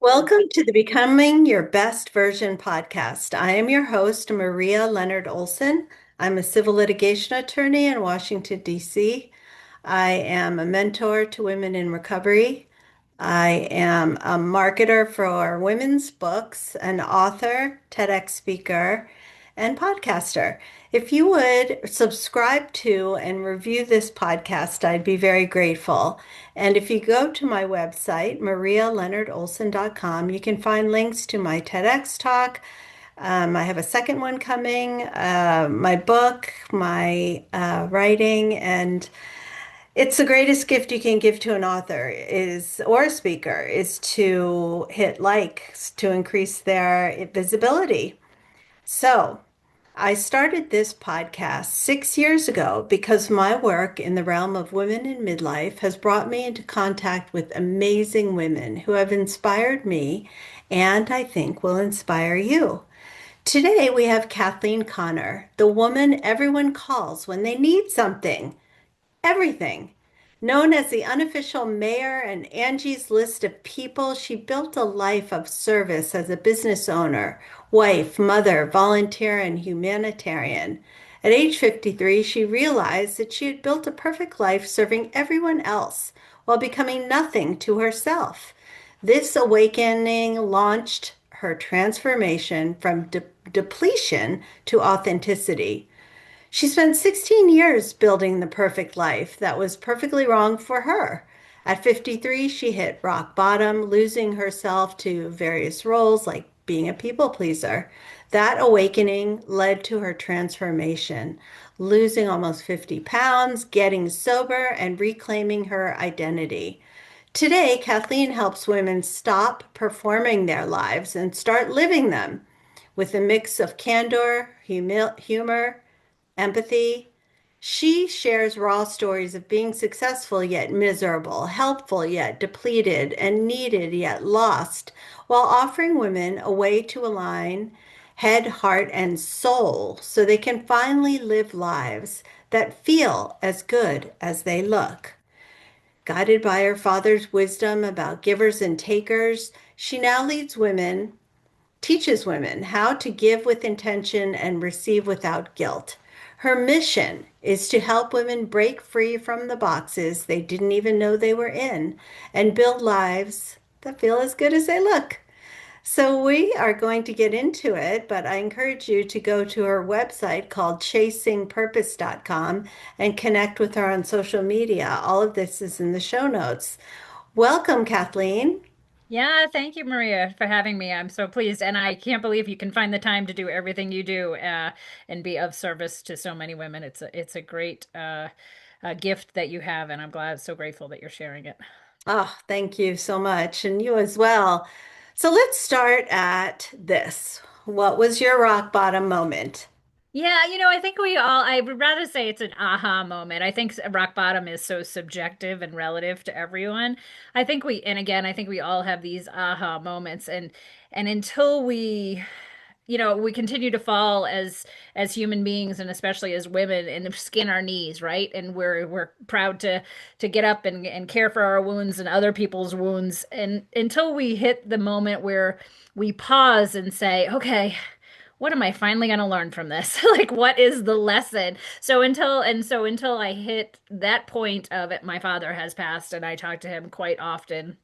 Welcome to the Becoming Your Best Version podcast. I am your host, Maria Leonard Olson. I'm a civil litigation attorney in Washington, D.C. I am a mentor to women in recovery. I am a marketer for women's books, an author, TEDx speaker, and podcaster. If you would subscribe to and review this podcast, I'd be very grateful. And if you go to my website, marialeonardolson.com, you can find links to my TEDx talk. I have a second one coming, my book, my writing, and it's the greatest gift you can give to an author is or a speaker is to hit likes to increase their visibility. So, I started this podcast 6 years ago because my work in the realm of women in midlife has brought me into contact with amazing women who have inspired me and I think will inspire you. Today we have Kathleen Conner, the woman everyone calls when they need something. Everything. Known as the unofficial mayor and Angie's list of people, she built a life of service as a business owner, wife, mother, volunteer, and humanitarian. At age 53, she realized that she had built a perfect life serving everyone else while becoming nothing to herself. This awakening launched her transformation from depletion to authenticity. She spent 16 years building the perfect life that was perfectly wrong for her. At 53, she hit rock bottom, losing herself to various roles like being a people pleaser. That awakening led to her transformation, losing almost 50 pounds, getting sober, and reclaiming her identity. Today, Kathleen helps women stop performing their lives and start living them with a mix of candor, humor, empathy. She shares raw stories of being successful yet miserable, helpful yet depleted, and needed yet lost, while offering women a way to align head, heart, and soul so they can finally live lives that feel as good as they look. Guided by her father's wisdom about givers and takers, she now leads women, teaches women how to give with intention and receive without guilt. Her mission is to help women break free from the boxes they didn't even know they were in and build lives that feel as good as they look. So we are going to get into it, but I encourage you to go to her website called chasingpurpose.com and connect with her on social media. All of this is in the show notes. Welcome, Kathleen. Yeah, thank you, Maria, for having me. I'm so pleased, and I can't believe you can find the time to do everything you do and be of service to so many women. It's a great gift that you have, and I'm glad, so grateful that you're sharing it. Oh, thank you so much. And you as well. So let's start at this. What was your rock bottom moment? Yeah, I think I would rather say it's an aha moment. I think rock bottom is so subjective and relative to everyone. And again, I think we all have these aha moments, and until we continue to fall as human beings and especially as women and skin our knees, right? And we're proud to get up and care for our wounds and other people's wounds. And until we hit the moment where we pause and say, okay, what am I finally going to learn from this? Like, what is the lesson? So until I hit that point of it, my father has passed, and I talk to him quite often,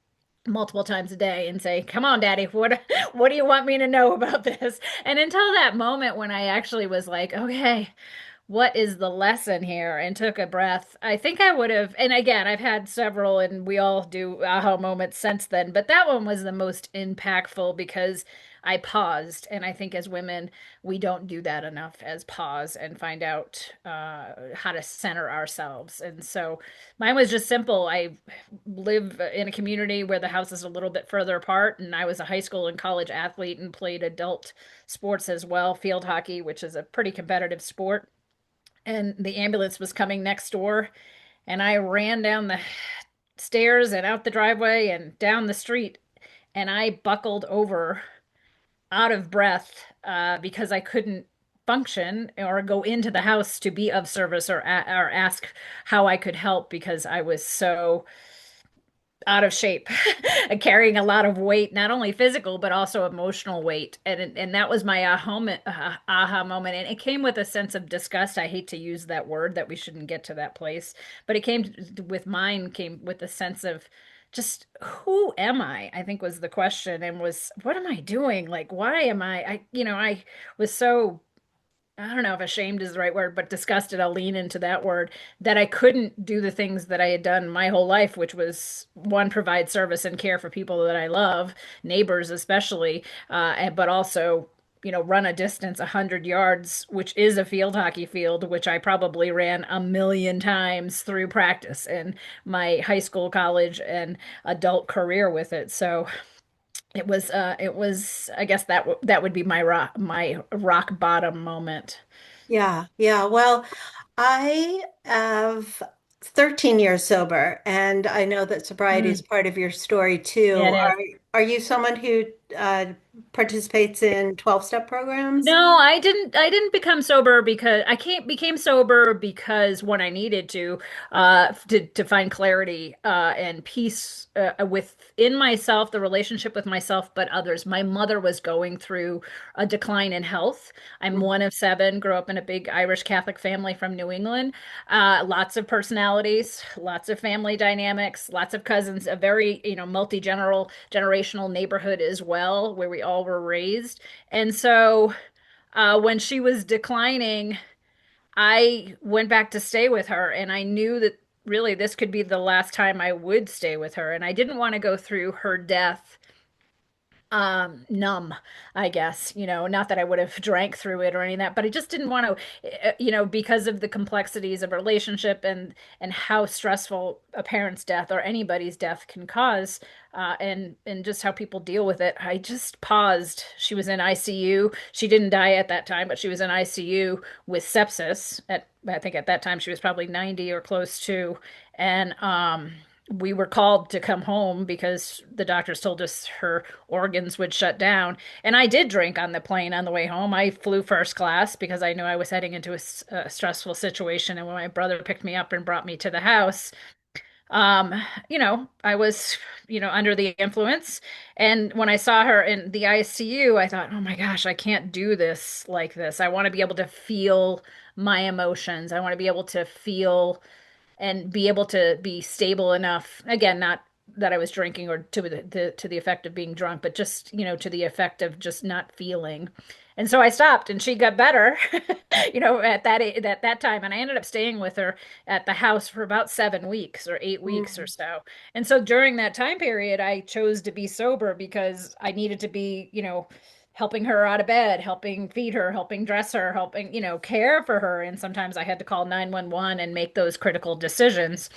multiple times a day, and say, "Come on, Daddy, what do you want me to know about this?" And until that moment when I actually was like, "Okay, what is the lesson here?" and took a breath, I think I would have. And again, I've had several, and we all do aha moments since then, but that one was the most impactful because I paused. And I think as women, we don't do that enough, as pause and find out how to center ourselves. And so mine was just simple. I live in a community where the house is a little bit further apart, and I was a high school and college athlete and played adult sports as well, field hockey, which is a pretty competitive sport. And the ambulance was coming next door, and I ran down the stairs and out the driveway and down the street, and I buckled over out of breath because I couldn't function or go into the house to be of service or ask how I could help because I was so out of shape, carrying a lot of weight, not only physical but also emotional weight. And that was my aha moment. And it came with a sense of disgust. I hate to use that word, that we shouldn't get to that place, but it came with a sense of just who am I think was the question, and was what am I doing? Like, why am I was so, I don't know if ashamed is the right word, but disgusted, I'll lean into that word, that I couldn't do the things that I had done my whole life, which was one, provide service and care for people that I love, neighbors especially, but also, run a distance 100 yards, which is a field hockey field, which I probably ran a million times through practice in my high school, college, and adult career with it. So I guess that would be my rock bottom moment. Yeah, yeah. Well, I have 13 years sober, and I know that sobriety is Mm, part of your story yeah, too. it is. Are you someone who participates in 12-step programs? No, I didn't become sober because I can't became sober because when I needed to find clarity and peace within myself, the relationship with myself, but others. My mother was going through a decline in health. I'm Mhm. one of seven, grew up in a big Irish Catholic family from New England. Lots of personalities, lots of family dynamics, lots of cousins, a very, generational neighborhood as well, where we all were raised. And so when she was declining, I went back to stay with her, and I knew that really this could be the last time I would stay with her. And I didn't want to go through her death numb, I guess. Not that I would have drank through it or any of that, but I just didn't want to, because of the complexities of a relationship, and how stressful a parent's death or anybody's death can cause, and just how people deal with it. I just paused. She was in ICU. She didn't die at that time, but she was in ICU with sepsis. I think at that time she was probably 90 or close to. And we were called to come home because the doctors told us her organs would shut down. And I did drink on the plane on the way home. I flew first class because I knew I was heading into a stressful situation. And when my brother picked me up and brought me to the house, I was, under the influence. And when I saw her in the ICU, I thought, oh my gosh, I can't do this like this. I want to be able to feel my emotions. I want to be able to feel and be able to be stable enough. Again, not that I was drinking or to the effect of being drunk, but just, to the effect of just not feeling. And so I stopped, and she got better, at that time. And I ended up staying with her at the house for about 7 weeks or 8 weeks or Mm. so. And so during that time period, I chose to be sober because I needed to be, helping her out of bed, helping feed her, helping dress her, helping, care for her. And sometimes I had to call 911 and make those critical decisions.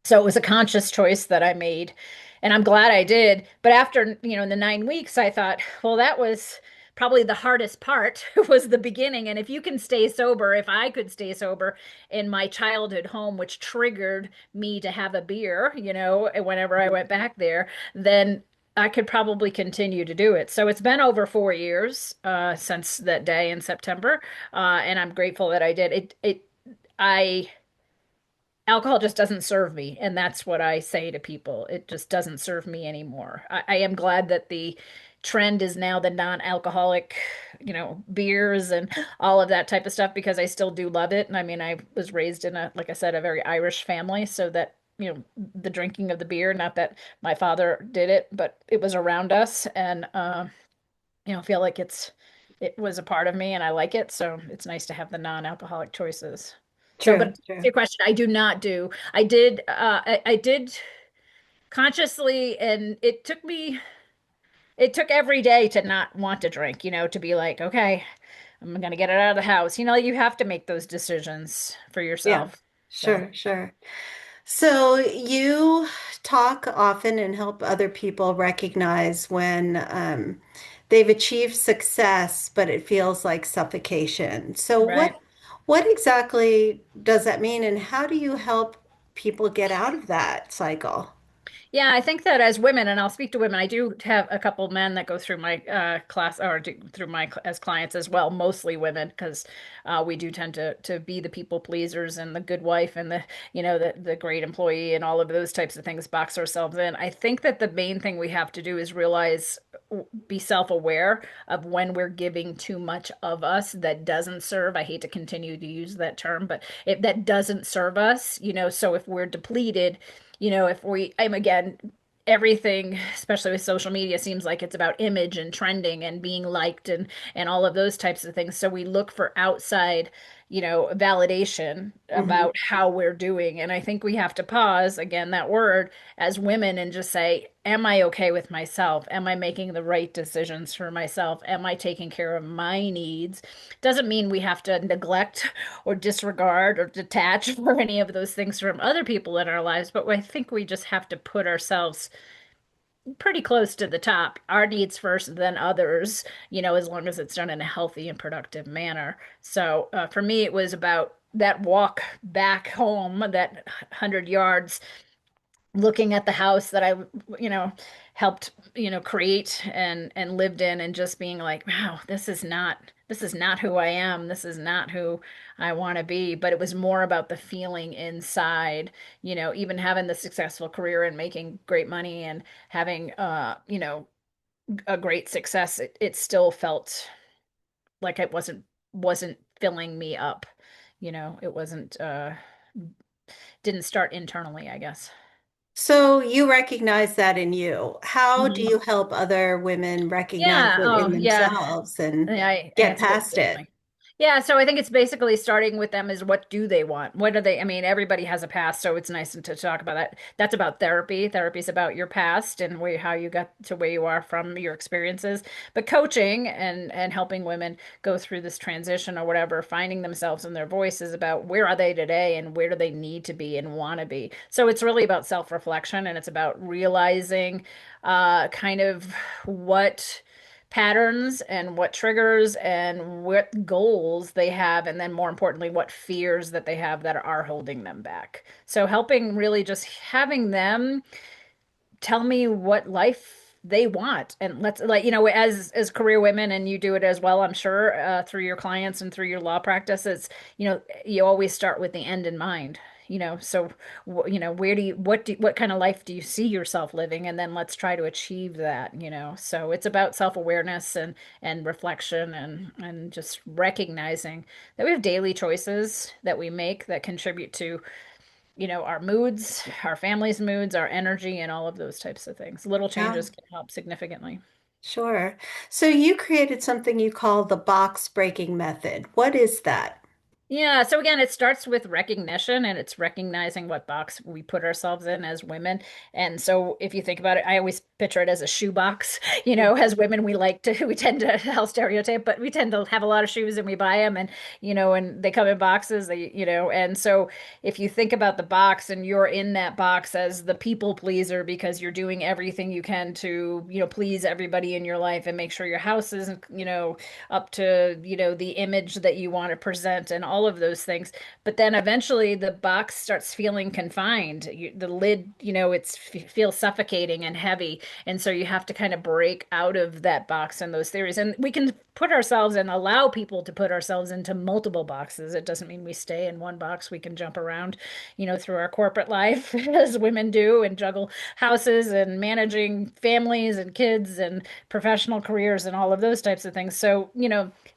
So it was a conscious choice that I made. And I'm glad I did. But after, in the 9 weeks, I thought, well, that was probably the hardest part was the beginning. And if you can stay sober, if I could stay sober in my childhood home, which triggered me to have a beer, whenever I went back there, then I could probably continue to do it. So it's been over 4 years since that day in September, and I'm grateful that I did it. I Alcohol just doesn't serve me, and that's what I say to people. It just doesn't serve me anymore. I am glad that the trend is now the non-alcoholic, beers and all of that type of stuff, because I still do love it. And I mean, I was raised in like I said, a very Irish family, so that, the drinking of the beer, not that my father did it, but it was around us, and feel like it was a part of me, and I like it. So it's nice to have the non-alcoholic choices. So, but True, to true. your question, I do not do. I did consciously, and it took every day to not want to drink, to be like, okay, I'm gonna get it out of the house. You have to make those decisions for Yeah, yourself. So, sure, sure. So you talk often and help other people recognize when they've achieved success, but it feels like suffocation. So right. what exactly does that mean, and how do you help people get out of that cycle? Yeah, I think that as women, and I'll speak to women, I do have a couple men that go through my class or through my as clients as well, mostly women, because we do tend to be the people pleasers and the good wife and the the great employee and all of those types of things box ourselves in. I think that the main thing we have to do is realize, be self-aware of when we're giving too much of us that doesn't serve. I hate to continue to use that term, but if that doesn't serve us, so if we're depleted, if I'm again, everything, especially with social media, seems like it's about image and trending and being liked and all of those types of things. So we look for outside, validation Hmm. about how we're doing. And I think we have to pause, again, that word, as women and just say, am I okay with myself? Am I making the right decisions for myself? Am I taking care of my needs? Doesn't mean we have to neglect or disregard or detach for any of those things from other people in our lives, but I think we just have to put ourselves pretty close to the top, our needs first, then others, as long as it's done in a healthy and productive manner. So for me, it was about that walk back home, that 100 yards, looking at the house that I, you know, helped, create and lived in, and just being like, wow, this is not who I am. This is not who I want to be. But it was more about the feeling inside, even having the successful career and making great money and having a great success, it still felt like it wasn't filling me up. It wasn't didn't start internally, I guess. So you recognize that in you. How do Mhm. you help other women recognize Yeah. it in Oh, yeah. themselves and I get past it? absolutely. Yeah, so I think it's basically starting with them is, what do they want? What do they, I mean, everybody has a past, so it's nice to talk about that. That's about therapy. Therapy is about your past and how you got to where you are from your experiences. But coaching and helping women go through this transition or whatever, finding themselves in their voice, is about where are they today and where do they need to be and want to be. So it's really about self-reflection, and it's about realizing kind of what patterns and what triggers and what goals they have, and then more importantly, what fears that they have that are holding them back. So helping, really just having them tell me what life they want, and let's, like, as career women, and you do it as well, I'm sure, through your clients and through your law practice, it's, you always start with the end in mind. So where what kind of life do you see yourself living, and then let's try to achieve that. So it's about self-awareness and reflection, and just recognizing that we have daily choices that we make that contribute to our moods, our family's moods, our energy, and all of those types of things. Little Yeah, changes can help significantly. sure. So you created something you call the box breaking method. What is that? Yeah, so again, it starts with recognition, and it's recognizing what box we put ourselves in as women. And so if you think about it, I always picture it as a shoe box. As women, we tend to, I'll stereotype, but we tend to have a lot of shoes and we buy them, and they come in boxes, and so if you think about the box and you're in that box as the people pleaser because you're doing everything you can to, please everybody in your life and make sure your house is, up to, the image that you want to present and all of those things. But then eventually the box starts feeling confined. The lid, feels suffocating and heavy. And so you have to kind of break out of that box and those theories. And we can put ourselves and allow people to put ourselves into multiple boxes. It doesn't mean we stay in one box. We can jump around, through our corporate life as women do, and juggle houses and managing families and kids and professional careers and all of those types of things. So,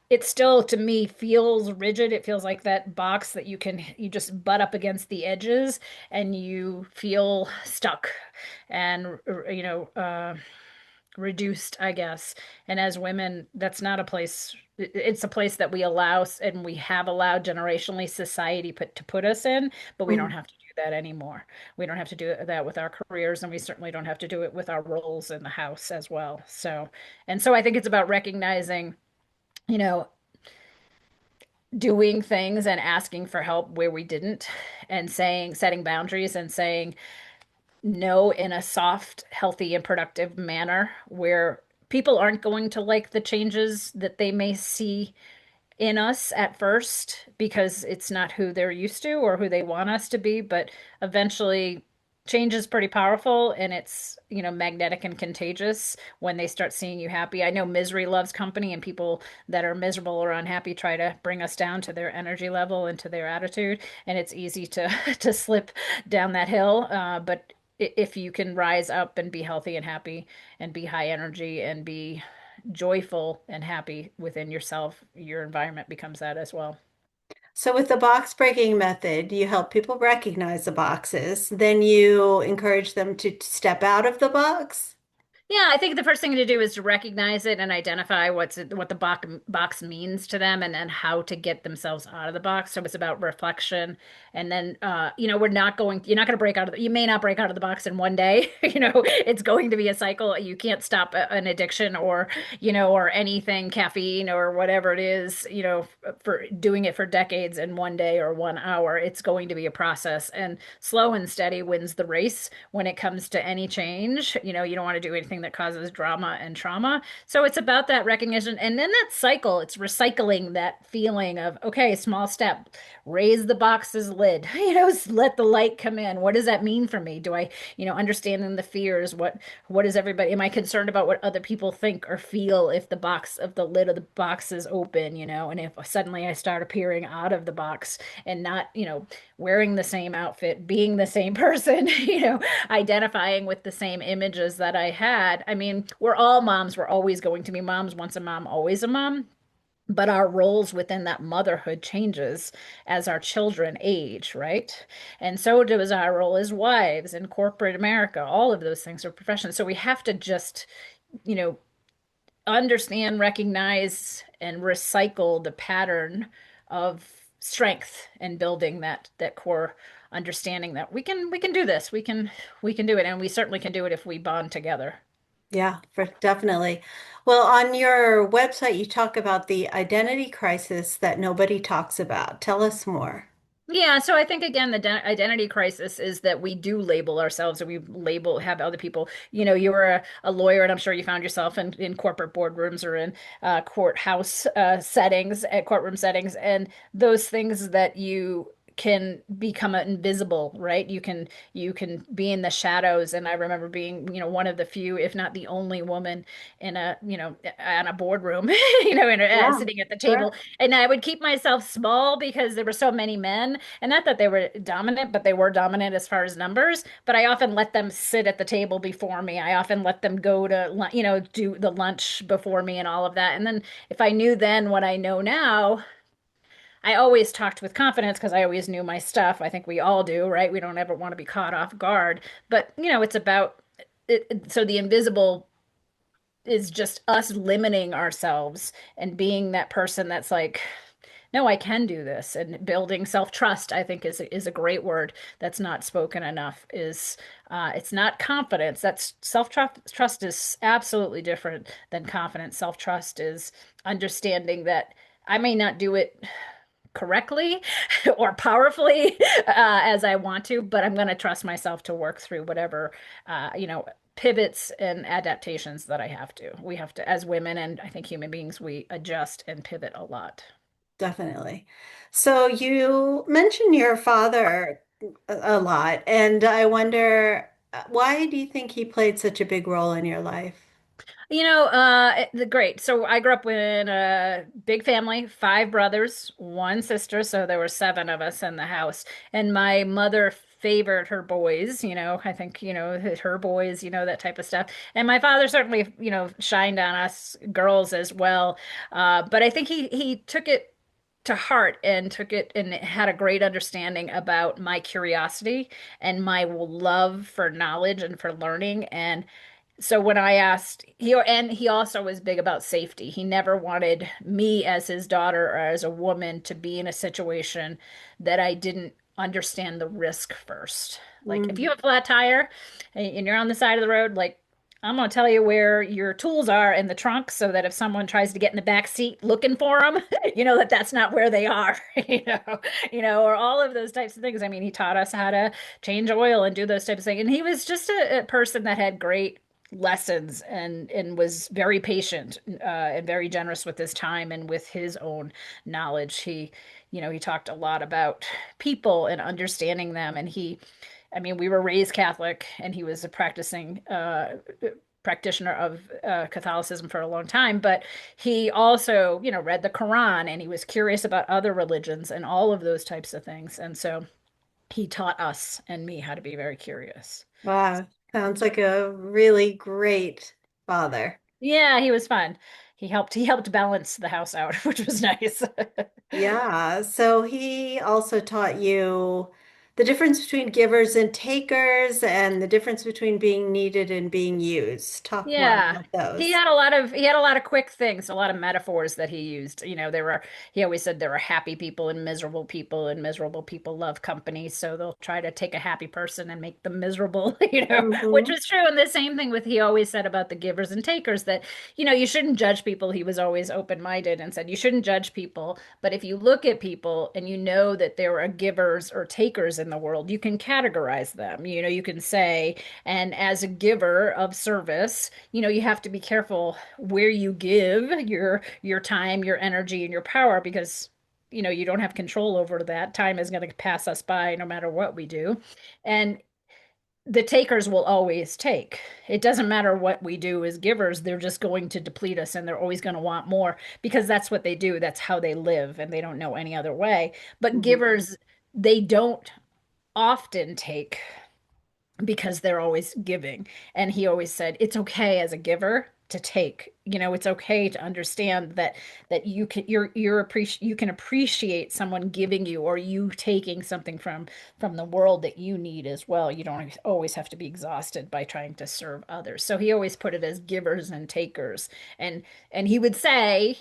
it still, to me, feels rigid. It feels like that box that you just butt up against the edges and you feel stuck and, reduced, I guess. And as women, that's not a place, it's a place that we allow and we have allowed generationally society to put us in, but we don't Mm. have to do that anymore. We don't have to do that with our careers, and we certainly don't have to do it with our roles in the house as well. So I think it's about recognizing, you know, doing things and asking for help where we didn't, and setting boundaries and saying no in a soft, healthy, and productive manner where people aren't going to like the changes that they may see in us at first because it's not who they're used to or who they want us to be, but eventually change is pretty powerful and it's, magnetic and contagious when they start seeing you happy. I know misery loves company, and people that are miserable or unhappy try to bring us down to their energy level and to their attitude, and it's easy to to slip down that hill. But if you can rise up and be healthy and happy and be high energy and be joyful and happy within yourself, your environment becomes that as well. So with the box breaking method, you help people recognize the boxes, then you encourage them to step out of the box. Yeah, I think the first thing to do is to recognize it and identify what the box means to them, and then how to get themselves out of the box. So it's about reflection, and then you're not going to break out of you may not break out of the box in one day. It's going to be a cycle. You can't stop an addiction, or anything, caffeine or whatever it is, for doing it for decades in one day or 1 hour. It's going to be a process, and slow and steady wins the race when it comes to any change. You don't want to do anything that causes drama and trauma. So it's about that recognition. And then that cycle, it's recycling that feeling of, okay, small step, raise the box's lid, let the light come in. What does that mean for me? Do I, understanding the fears? What is everybody, am I concerned about what other people think or feel if the lid of the box is open, and if suddenly I start appearing out of the box and not, wearing the same outfit, being the same person, identifying with the same images that I had. I mean, we're all moms. We're always going to be moms. Once a mom, always a mom. But our roles within that motherhood changes as our children age, right? And so does our role as wives in corporate America. All of those things are professions. So we have to just, you know, understand, recognize, and recycle the pattern of strength and building that core understanding that we can do this. We can do it, and we certainly can do it if we bond together. Yeah, for definitely. Well, on your website, you talk about the identity crisis that nobody talks about. Tell us more. Yeah, so I think again, the identity crisis is that we do label ourselves, or we have other people. You're a lawyer, and I'm sure you found yourself in corporate boardrooms or in courthouse settings, at courtroom settings, and those things that you can become invisible, right? You can be in the shadows. And I remember being, one of the few, if not the only woman in a boardroom, Yeah, sitting at the sure. table, and I would keep myself small because there were so many men. And not that they were dominant, but they were dominant as far as numbers. But I often let them sit at the table before me. I often let them go to, do the lunch before me and all of that. And then if I knew then what I know now, I always talked with confidence because I always knew my stuff. I think we all do, right? We don't ever want to be caught off guard. But, it's about it. So the invisible is just us limiting ourselves and being that person that's like, no, I can do this. And building self-trust, I think, is a great word that's not spoken enough. It's not confidence. That's self-trust is absolutely different than confidence. Self-trust is understanding that I may not do it correctly or powerfully as I want to, but I'm going to trust myself to work through whatever, pivots and adaptations that I have to. We have to, as women, and I think human beings, we adjust and pivot a lot. Definitely. So you mentioned your father a lot, and I wonder why do you think he played such a big role in your life? The great. So I grew up in a big family, five brothers, one sister, so there were seven of us in the house. And my mother favored her boys, I think, her boys, that type of stuff. And my father certainly, shined on us girls as well. But I think he took it to heart and took it and had a great understanding about my curiosity and my love for knowledge and for learning. And so when I asked, he also was big about safety. He never wanted me as his daughter or as a woman to be in a situation that I didn't understand the risk first. Like if you Mm, have a flat tire and you're on the side of the road, like I'm gonna tell you where your tools are in the trunk so that if someone tries to get in the back seat looking for them, that's not where they are, or all of those types of things. I mean, he taught us how to change oil and do those types of things. And he was just a person that had great lessons and was very patient and very generous with his time and with his own knowledge. He talked a lot about people and understanding them, and I mean, we were raised Catholic, and he was a practicing practitioner of Catholicism for a long time, but he also, read the Quran, and he was curious about other religions and all of those types of things. And so he taught us and me how to be very curious. Wow. Sounds like a really great father. Yeah, he was fun. He helped balance the house out, which was nice. Yeah. So he also taught you the difference between givers and takers and the difference between being needed and being used. Talk more Yeah. about He those. had a lot of quick things, a lot of metaphors that he used. He always said there are happy people and miserable people love company, so they'll try to take a happy person and make them miserable, which Hmm. was true. And the same thing with he always said about the givers and takers that, you shouldn't judge people. He was always open-minded and said you shouldn't judge people, but if you look at people and you know that there are givers or takers in the world, you can categorize them. You can say, and as a giver of service, you have to be careful where you give your time, your energy, and your power because you don't have control over that. Time is going to pass us by no matter what we do. And the takers will always take. It doesn't matter what we do as givers, they're just going to deplete us and they're always going to want more because that's what they do. That's how they live and they don't know any other way. But Hmm. givers, they don't often take because they're always giving. And he always said, it's okay as a giver to take. It's okay to understand that you can appreciate someone giving you or you taking something from the world that you need as well. You don't always have to be exhausted by trying to serve others. So he always put it as givers and takers. And he would say,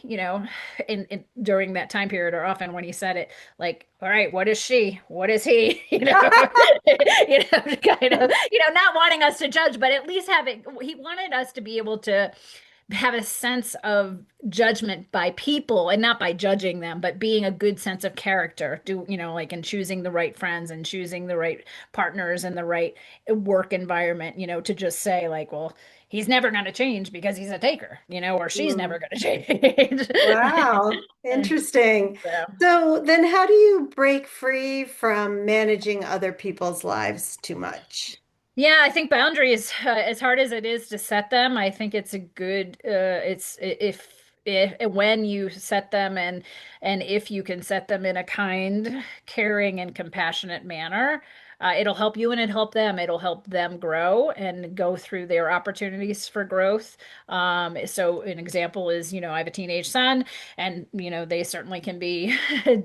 during that time period or often when he said it, like, all right, what is she? What is he? Kind of, not wanting us to judge, but at least he wanted us to be able to have a sense of judgment by people and not by judging them, but being a good sense of character. Like in choosing the right friends and choosing the right partners and the right work environment, to just say, like, well, he's never going to change because he's a taker, or she's Mm. never going to change. Wow. Interesting. So. So then how do you break free from managing other people's lives too much? Yeah, I think boundaries, as hard as it is to set them, I think it's a good, if when you set them and if you can set them in a kind, caring, and compassionate manner, it'll help you and it'll help them. It'll help them grow and go through their opportunities for growth. So an example is, I have a teenage son, and they certainly can be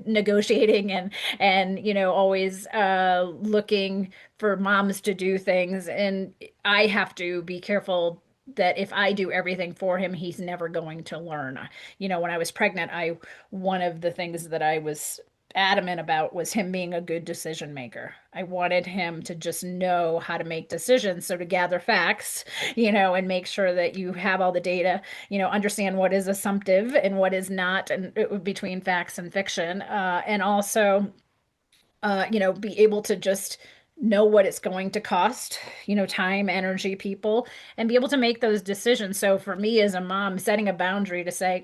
negotiating and always looking for moms to do things. And I have to be careful that if I do everything for him, he's never going to learn. When I was pregnant, one of the things that I was adamant about was him being a good decision maker. I wanted him to just know how to make decisions. So to gather facts, and make sure that you have all the data, understand what is assumptive and what is not, and between facts and fiction, and also be able to just know what it's going to cost, time, energy, people, and be able to make those decisions. So for me as a mom, setting a boundary to say,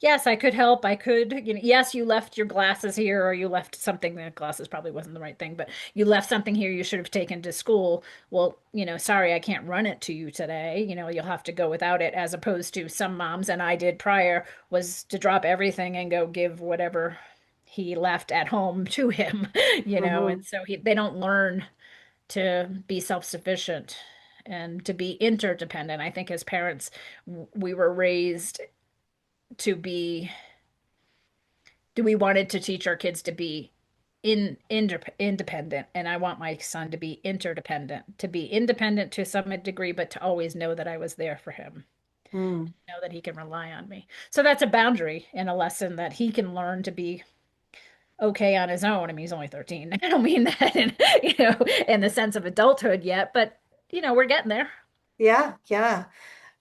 yes, I could help. I could, yes, you left your glasses here, or you left something, the glasses probably wasn't the right thing, but you left something here you should have taken to school. Well, sorry, I can't run it to you today. You'll have to go without it, as opposed to some moms, and I did prior, was to drop everything and go give whatever he left at home to him, Hmm. and so they don't learn to be self-sufficient and to be interdependent. I think as parents, we were raised to be, we wanted to teach our kids to be independent, and I want my son to be interdependent, to be independent to some degree, but to always know that I was there for him, Mm. know that he can rely on me. So that's a boundary and a lesson that he can learn to be okay on his own. I mean, he's only 13. I don't mean that in the sense of adulthood yet, but we're getting there. Yeah, yeah.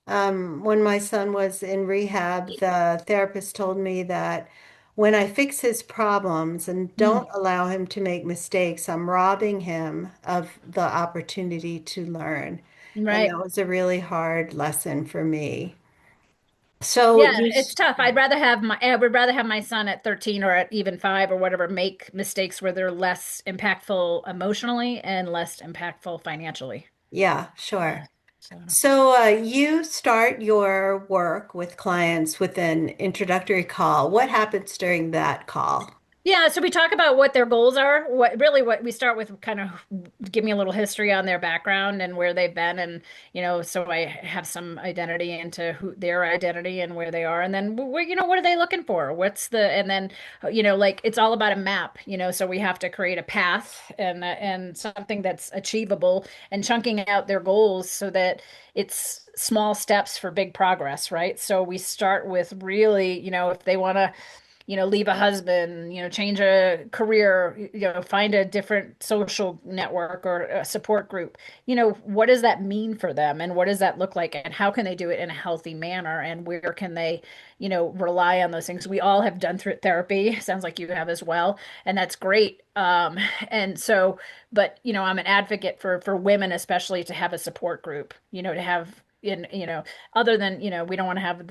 When my son was in rehab, the therapist told me that when I fix his problems and Mm, don't allow him to make mistakes, I'm robbing him of the opportunity to learn. And right. that was a really hard lesson for me. So Yeah, you, it's tough. I would rather have my son at 13 or at even 5 or whatever make mistakes where they're less impactful emotionally and less impactful financially. yeah, Yeah. sure. So So you start your work with clients with an introductory call. What happens during that call? yeah, so we talk about what their goals are. What we start with kind of give me a little history on their background and where they've been and so I have some identity into who their identity and where they are and then what are they looking for? What's the and then like it's all about a map, so we have to create a path and something that's achievable and chunking out their goals so that it's small steps for big progress, right? So we start with really, if they want to leave a husband, change a career, find a different social network or a support group. What does that mean for them and what does that look like and how can they do it in a healthy manner and where can they, rely on those things? We all have done through therapy, sounds like you have as well, and that's great. And so, but I'm an advocate for women especially to have a support group, to have in, other than, we don't want to have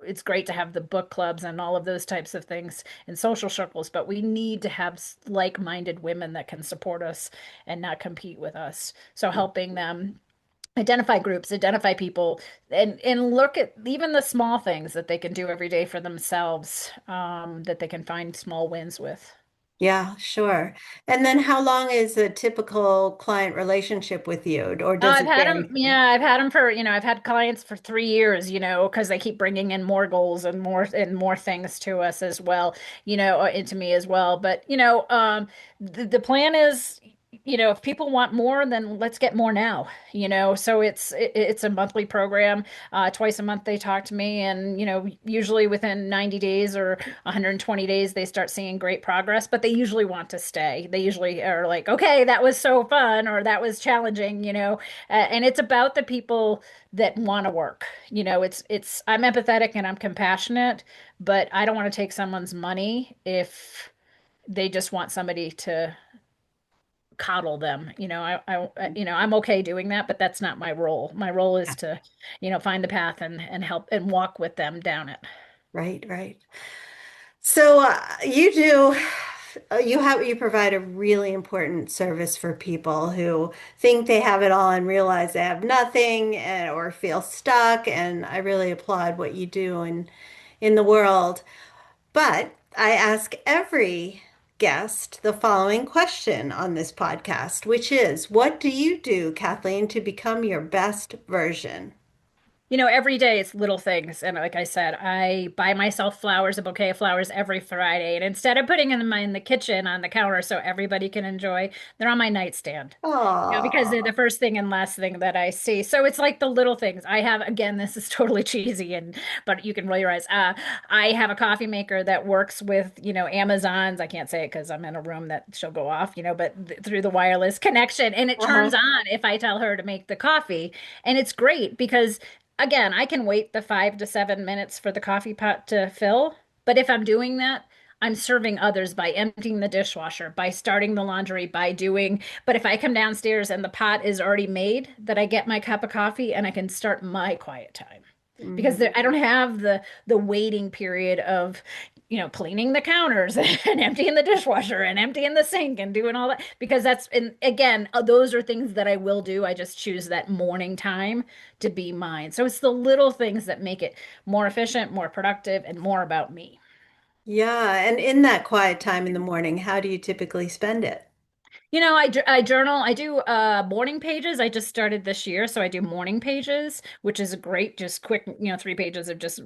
it's great to have the book clubs and all of those types of things in social circles, but we need to have like-minded women that can support us and not compete with us. So helping them identify groups, identify people, and look at even the small things that they can do every day for themselves, that they can find small wins with. Yeah, sure. And then how long is a typical client relationship with you, or does I've it had them, vary? yeah, I've had them for, I've had clients for 3 years, because they keep bringing in more goals and more things to us as well, or into me as well. But, the plan is, if people want more, then let's get more now, so it's a monthly program. Twice a month they talk to me and, usually within 90 days or 120 days, they start seeing great progress, but they usually want to stay. They usually are like, okay, that was so fun or that was challenging, and it's about the people that want to work. I'm empathetic and I'm compassionate, but I don't want to take someone's money if they just want somebody to coddle them. I'm okay doing that, but that's not my role. My role is to, find the path and help and walk with them down it. Right, right. So you do, you provide a really important service for people who think they have it all and realize they have nothing or feel stuck. And I really applaud what you do in the world. But I ask every guest the following question on this podcast, which is, what do you do, Kathleen, to become your best version? Every day it's little things. And like I said, I buy myself flowers, a bouquet of flowers every Friday. And instead of putting them in the kitchen on the counter so everybody can enjoy, they're on my nightstand. Because they're Oh, the first thing and last thing that I see. So it's like the little things. I have, again, this is totally cheesy but you can roll your eyes. I have a coffee maker that works with, Amazon's. I can't say it because I'm in a room that she'll go off, but through the wireless connection and it turns uh-huh. on if I tell her to make the coffee. And it's great because again, I can wait the 5 to 7 minutes for the coffee pot to fill, but if I'm doing that, I'm serving others by emptying the dishwasher, by starting the laundry, but if I come downstairs and the pot is already made, that I get my cup of coffee and I can start my quiet time. Because Mhm. I don't have the waiting period of, cleaning the counters and emptying the dishwasher and emptying the sink and doing all that because and again, those are things that I will do. I just choose that morning time to be mine. So it's the little things that make it more efficient, more productive, and more about me. Yeah, and in that quiet time in the morning, how do you typically spend it? I journal. I do morning pages. I just started this year, so I do morning pages, which is great, just quick, 3 pages of just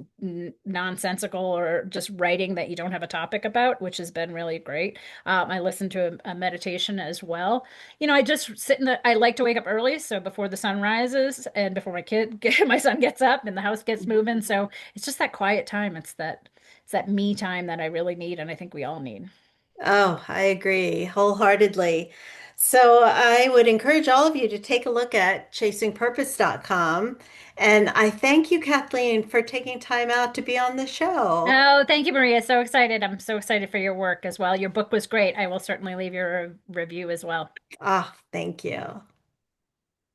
nonsensical or just writing that you don't have a topic about, which has been really great. I listen to a meditation as well. I just sit I like to wake up early, so before the sun rises and before my son gets up and the house gets moving. So it's just that quiet time. It's that me time that I really need, and I think we all need. Oh, I agree wholeheartedly. So I would encourage all of you to take a look at chasingpurpose.com. And I thank you, Kathleen, for taking time out to be on the show. Oh, thank you, Maria. So excited. I'm so excited for your work as well. Your book was great. I will certainly leave your review as well. Ah, thank you.